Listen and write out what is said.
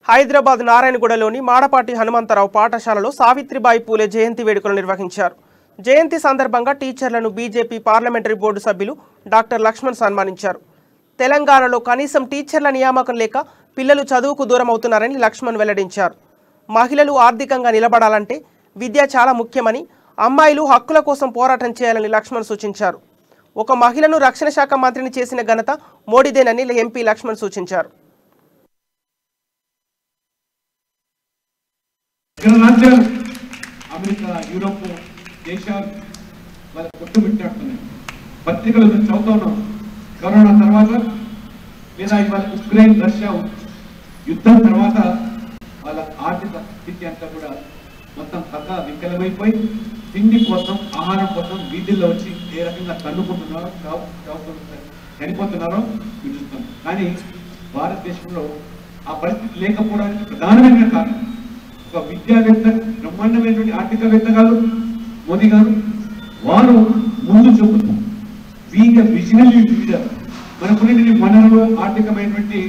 హైదరాబాద్ నారాయణగూడలోని మాడపాటి హనుమంతరావు పాఠశాలలో సావిత్రిబాయి పూలే జయంతి వేడుకలు నిర్వహించారు. జయంతి సందర్భంగా టీచర్లను బీజేపీ పార్లమెంటరీ బోర్డు సభ్యులు డాక్టర్ లక్ష్మణ్ సన్మానించారు. తెలంగాణలో కనీసం టీచర్ల నియామకం లేక పిల్లలు చదువుకు దూరం అవుతున్నారని లక్ష్మణ్ వెల్లడించారు. మహిళలు ఆర్థికంగా నిలబడాలంటే విద్య చాలా ముఖ్యమని, అమ్మాయిలు హక్కుల కోసం పోరాటం చేయాలని లక్ష్మణ్ సూచించారు. ఒక మహిళను రక్షణ శాఖ మంత్రిని చేసిన ఘనత మోడీదేనని ఎంపీ లక్ష్మణ్ సూచించారు. అమెరికా, యూరోప్ దేశాలు వాళ్ళ కొట్టుమిట్టాడుతున్నాయి. పత్రికలు చదువుతా ఉన్నాం. కరోనా తర్వాత లేదా ఇవాళ ఉక్రెయిన్ రష్యా యుద్ధం తర్వాత వాళ్ళ ఆర్థిక స్థితి అంతా కూడా మొత్తం కథ వికలమైపోయి తిండి కోసం, ఆహారం కోసం వీధుల్లో వచ్చి ఏ రకంగా తన్నుకుంటున్నారో, చనిపోతున్నారో చూస్తాం. కానీ భారతదేశంలో ఆ పరిస్థితి లేకపోవడానికి ప్రధానమైన కారణం ఒక విద్యావేత్త, బ్రహ్మాండమైనటువంటి ఆర్థికవేత్త గారు మోదీ గారు. వారు ముందు చూపుతున్నారు. Visionary leader. మనకున్న వనరులు, ఆర్థికమైనటువంటి